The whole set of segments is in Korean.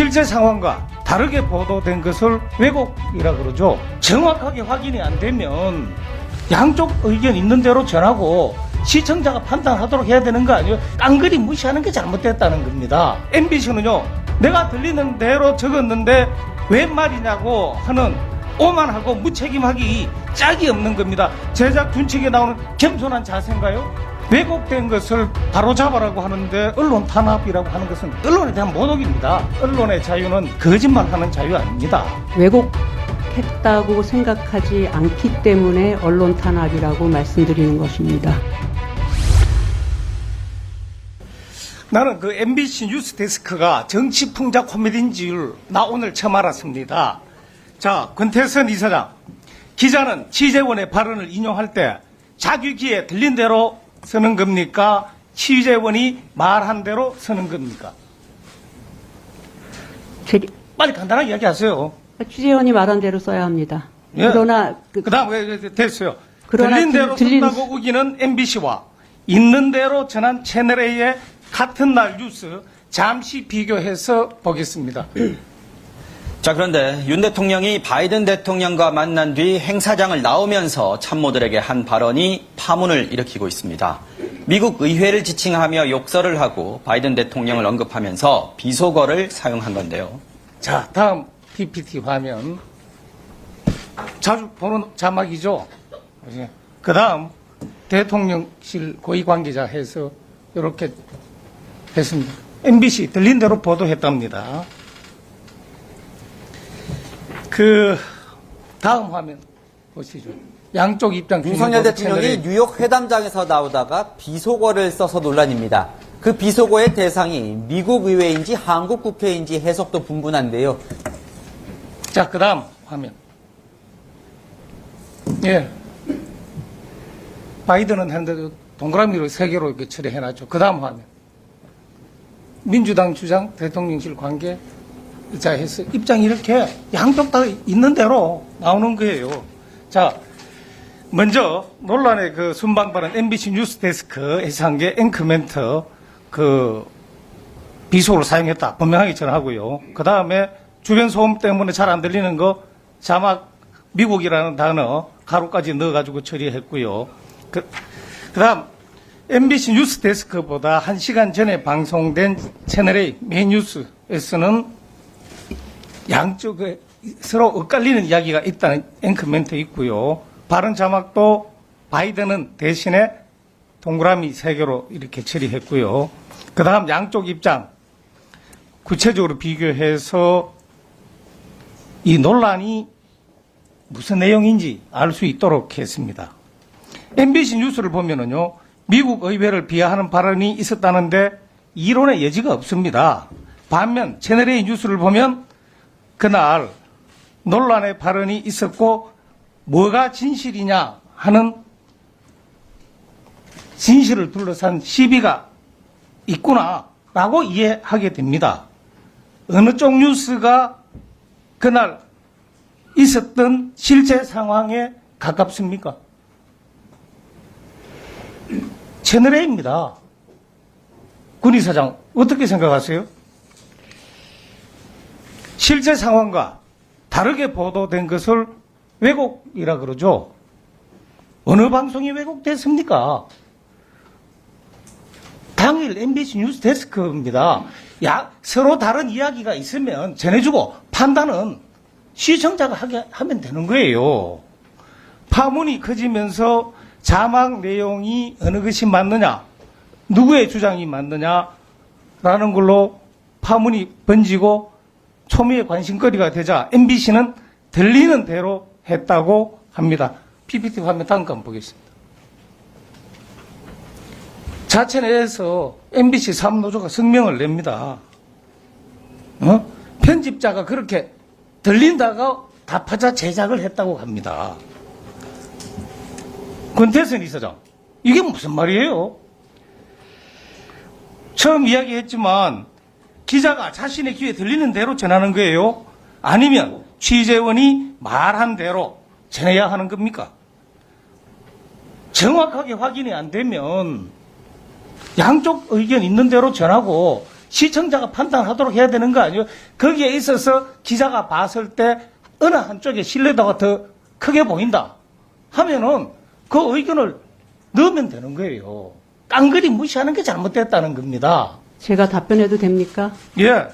실제 상황과 다르게 보도된 것을 왜곡이라 그러죠. 정확하게 확인이 안 되면 양쪽 의견 있는 대로 전하고 시청자가 판단하도록 해야 되는 거 아니에요? 깡그리 무시하는 게 잘못됐다는 겁니다. MBC는요, 내가 들리는 대로 적었는데 웬 말이냐고 하는 오만하고 무책임하기 짝이 없는 겁니다. 제작 준칙에 나오는 겸손한 자세인가요? 왜곡된 것을 바로잡아라고 하는데 언론 탄압이라고 하는 것은 언론에 대한 모독입니다. 언론의 자유는 거짓말하는 자유 아닙니다. 왜곡했다고 생각하지 않기 때문에 언론 탄압이라고 말씀드리는 것입니다. 나는 그 MBC 뉴스 데스크가 정치 풍자 코미디인 줄 나 오늘 처음 알았습니다. 자, 권태선 이사장, 기자는 취재원의 발언을 인용할 때 자기 귀에 들린 대로 쓰는 겁니까? 취재원이 말한 대로 쓰는 겁니까? 빨리 간단하게 이야기하세요. 취재원이 말한 대로 써야 합니다. 예. 그러나 그다음 왜 됐어요. 그러나 들린 대로 들린- 쓴다고 우기는 MBC와 있는 대로 전한 채널A의 같은 날 뉴스 잠시 비교해서 보겠습니다. 자, 그런데 윤 대통령이 바이든 대통령과 만난 뒤 행사장을 나오면서 참모들에게 한 발언이 파문을 일으키고 있습니다. 미국 의회를 지칭하며 욕설을 하고 바이든 대통령을 언급하면서 비속어를 사용한 건데요. 자, 다음 PPT 화면. 자주 보는 자막이죠. 그 다음 대통령실 고위 관계자 해서 이렇게 했습니다. MBC 들린 대로 보도했답니다. 그 다음 화면 보시죠. 양쪽 입장 윤석열 대통령이 뉴욕 회담장에서 나오다가 비속어를 써서 논란입니다. 그 비속어의 대상이 미국 의회인지 한국 국회인지 해석도 분분한데요. 자, 그 다음 화면. 예. 바이든은 했는데 동그라미로 3개로 이렇게 처리해놨죠. 그 다음 화면. 민주당 주장, 대통령실 관계, 자, 해서 입장이 이렇게 양쪽 다 있는 대로 나오는 거예요. 자, 먼저 논란의 그 순방 발언 MBC 뉴스 데스크에서 한 게 앵커멘트 그 비속어를 사용했다. 분명하게 전하고요. 그 다음에 주변 소음 때문에 잘 안 들리는 거 자막 미국이라는 단어 가로까지 넣어가지고 처리했고요. 그 다음 MBC 뉴스 데스크보다 1시간 전에 방송된 채널A 메인 뉴스에서는 양쪽에 서로 엇갈리는 이야기가 있다는 앵커멘트 있고요. 발언 자막도 바이든은 대신에 동그라미 3개로 이렇게 처리했고요. 그 다음 양쪽 입장 구체적으로 비교해서 이 논란이 무슨 내용인지 알 수 있도록 했습니다. MBC 뉴스를 보면은요, 미국 의회를 비하하는 발언이 있었다는데 이론의 여지가 없습니다. 반면 채널A 뉴스를 보면 그날 논란의 발언이 있었고 뭐가 진실이냐 하는 진실을 둘러싼 시비가 있구나라고 이해하게 됩니다. 어느 쪽 뉴스가 그날 있었던 실제 상황에 가깝습니까? 채널A입니다. 군 이사장 어떻게 생각하세요? 실제 상황과 다르게 보도된 것을 왜곡이라 그러죠. 어느 방송이 왜곡됐습니까? 당일 MBC 뉴스 데스크입니다. 서로 다른 이야기가 있으면 전해주고 판단은 시청자가 하면 되는 거예요. 파문이 커지면서 자막 내용이 어느 것이 맞느냐, 누구의 주장이 맞느냐라는 걸로 파문이 번지고 초미의 관심거리가 되자 MBC는 들리는 대로 했다고 합니다. PPT 화면 다음 거 한번 보겠습니다. 자체 내에서 MBC 사업노조가 성명을 냅니다. 편집자가 그렇게 들린다가 답하자 제작을 했다고 합니다. 권태선 이사장, 이게 무슨 말이에요? 처음 이야기했지만 기자가 자신의 귀에 들리는 대로 전하는 거예요? 아니면 취재원이 말한 대로 전해야 하는 겁니까? 정확하게 확인이 안 되면 양쪽 의견 있는 대로 전하고 시청자가 판단하도록 해야 되는 거 아니에요? 거기에 있어서 기자가 봤을 때 어느 한쪽에 신뢰도가 더 크게 보인다 하면은 그 의견을 넣으면 되는 거예요. 깡그리 무시하는 게 잘못됐다는 겁니다. 제가 답변해도 됩니까? 예.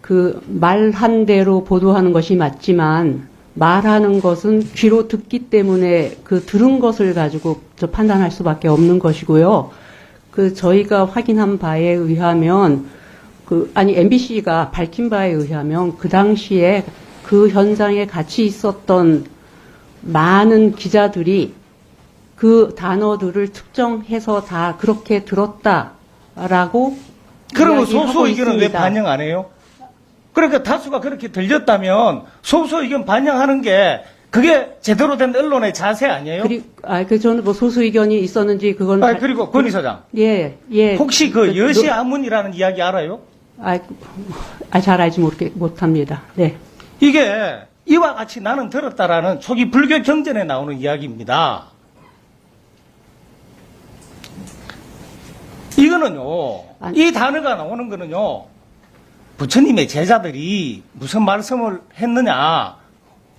그 말한 대로 보도하는 것이 맞지만 말하는 것은 귀로 듣기 때문에 그 들은 것을 가지고 저 판단할 수밖에 없는 것이고요. 그 저희가 확인한 바에 의하면 MBC가 밝힌 바에 의하면 그 당시에 그 현장에 같이 있었던 많은 기자들이 그 단어들을 특정해서 다 그렇게 들었다라고 그러면 이야기하고 소수 의견은 왜 있습니다. 반영 안 해요? 그러니까 다수가 그렇게 들렸다면 소수 의견 반영하는 게 그게 제대로 된 언론의 자세 아니에요? 저는 뭐 소수 의견이 있었는지 그건 그리고 권 이사장 예. 혹시 그 여시 아문이라는 이야기 알아요? 잘 알지 못합니다. 네. 이게 이와 같이 나는 들었다라는 초기 불교 경전에 나오는 이야기입니다. 이거는요, 이 단어가 나오는 거는요, 부처님의 제자들이 무슨 말씀을 했느냐,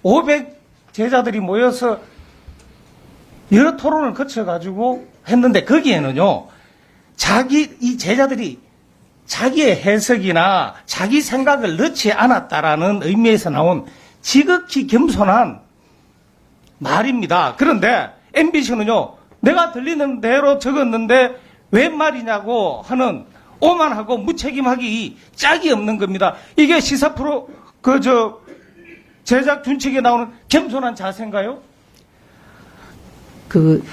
500 제자들이 모여서 여러 토론을 거쳐가지고 했는데 거기에는요, 이 제자들이 자기의 해석이나 자기 생각을 넣지 않았다라는 의미에서 나온 지극히 겸손한 말입니다. 그런데 MBC는요, 내가 들리는 대로 적었는데 왜 말이냐고 하는 오만하고 무책임하기 짝이 없는 겁니다. 이게 시사 프로, 제작 준칙에 나오는 겸손한 자세인가요?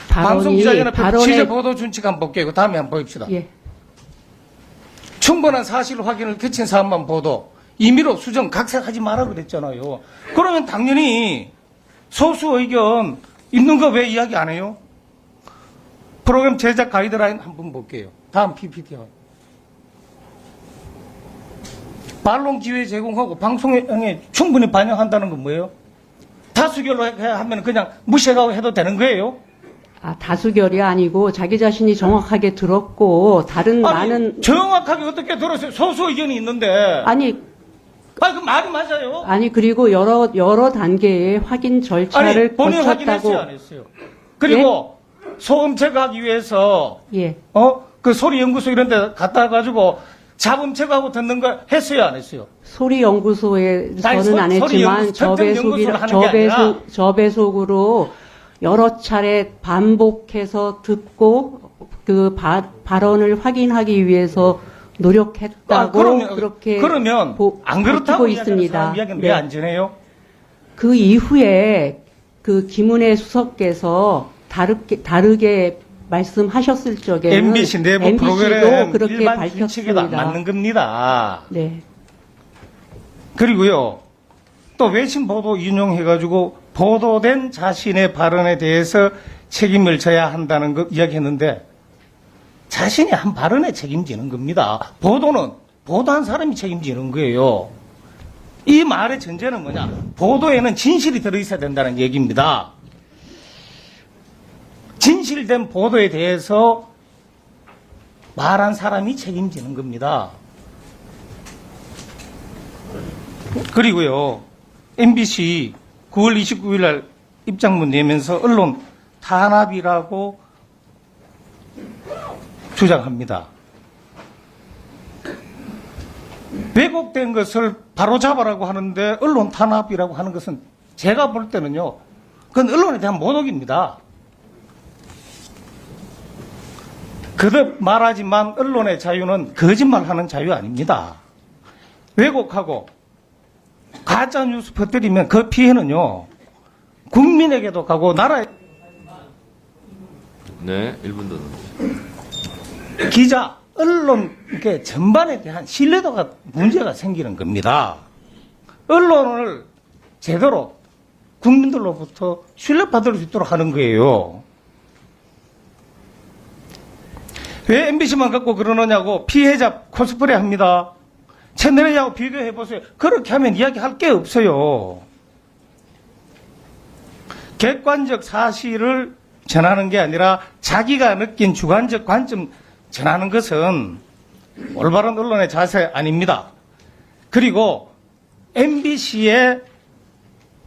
방송기자연합회 취재보도 준칙 한번 볼게요. 다음에 한번 봅시다. 예. 충분한 사실 확인을 거친 사안만 보도, 임의로 수정, 각색하지 마라 그랬잖아요. 그러면 당연히 소수 의견 있는 거 왜 이야기 안 해요? 프로그램 제작 가이드라인 한번 볼게요. 다음 PPT요. 반론 기회 제공하고 방송에 충분히 반영한다는 건 뭐예요? 다수결로 하면 그냥 무시하고 해도 되는 거예요? 다수결이 아니고 자기 자신이 정확하게 들었고 다른 많은 정확하게 어떻게 들었어요? 소수 의견이 있는데. 그 말이 맞아요. 그리고 여러 단계의 확인 절차를 본인 거쳤다고. 확인했어요, 안 했어요? 그리고 소음 제거하기 위해서 그 소리 연구소 이런 데 갔다 가지고 잡음 제거하고 듣는 거 했어요, 안 했어요? 소리 연구소에서는 안 소리 했지만 연구소를 하는 게 아니라. 저배속으로 여러 차례 반복해서 듣고 그 발언을 확인하기 위해서 노력했다고 그러면 안 그렇다고 있습니다. 이야기는 왜 안 전해요? 그 이후에 그 김은혜 수석께서 다르게 말씀하셨을 적에는 MBC 내부 프로그램 그렇게 일반 규칙에도 안 맞는 겁니다. 네. 그리고요, 또 외신 보도 인용해가지고 보도된 자신의 발언에 대해서 책임을 져야 한다는 거 이야기했는데 자신이 한 발언에 책임지는 겁니다. 보도는 보도한 사람이 책임지는 거예요. 이 말의 전제는 뭐냐? 보도에는 진실이 들어있어야 된다는 얘기입니다. 진실된 보도에 대해서 말한 사람이 책임지는 겁니다. 그리고요, MBC 9월 29일 날 입장문 내면서 언론 탄압이라고 주장합니다. 왜곡된 것을 바로잡으라고 하는데 언론 탄압이라고 하는 것은 제가 볼 때는요, 그건 언론에 대한 모독입니다. 거듭 말하지만 언론의 자유는 거짓말하는 자유 아닙니다. 왜곡하고 가짜 뉴스 퍼뜨리면 그 피해는요, 국민에게도 가고 나라에. 네, 1분 더 남았습니다. 기자, 언론 이렇게 전반에 대한 신뢰도가 문제가 생기는 겁니다. 언론을 제대로 국민들로부터 신뢰받을 수 있도록 하는 거예요. 왜 MBC만 갖고 그러느냐고 피해자 코스프레 합니다. 채널A하고 비교해보세요. 그렇게 하면 이야기할 게 없어요. 객관적 사실을 전하는 게 아니라 자기가 느낀 주관적 관점 전하는 것은 올바른 언론의 자세 아닙니다. 그리고 MBC의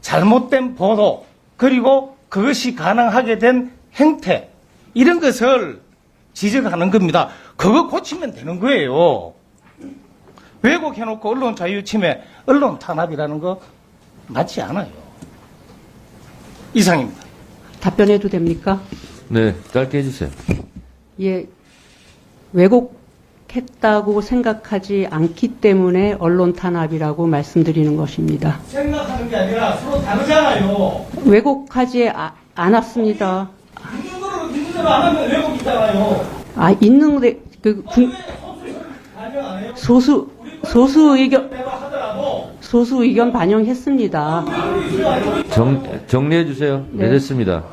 잘못된 보도, 그리고 그것이 가능하게 된 행태, 이런 것을 지적하는 겁니다. 그거 고치면 되는 거예요. 왜곡해놓고 언론 자유 침해, 언론 탄압이라는 거 맞지 않아요. 이상입니다. 답변해도 됩니까? 네, 짧게 해주세요. 예, 왜곡했다고 생각하지 않기 때문에 언론 탄압이라고 말씀드리는 것입니다. 생각하는 게 아니라 서로 다르잖아요. 왜곡하지 않았습니다. 있는 거로 있는 대로 안 하면 왜곡이잖아요. 있는데 반영 안 해요? 소수 의견 내가 하더라도 소수 의견 반영했습니다. 정리해 주세요. 네. 네, 됐습니다.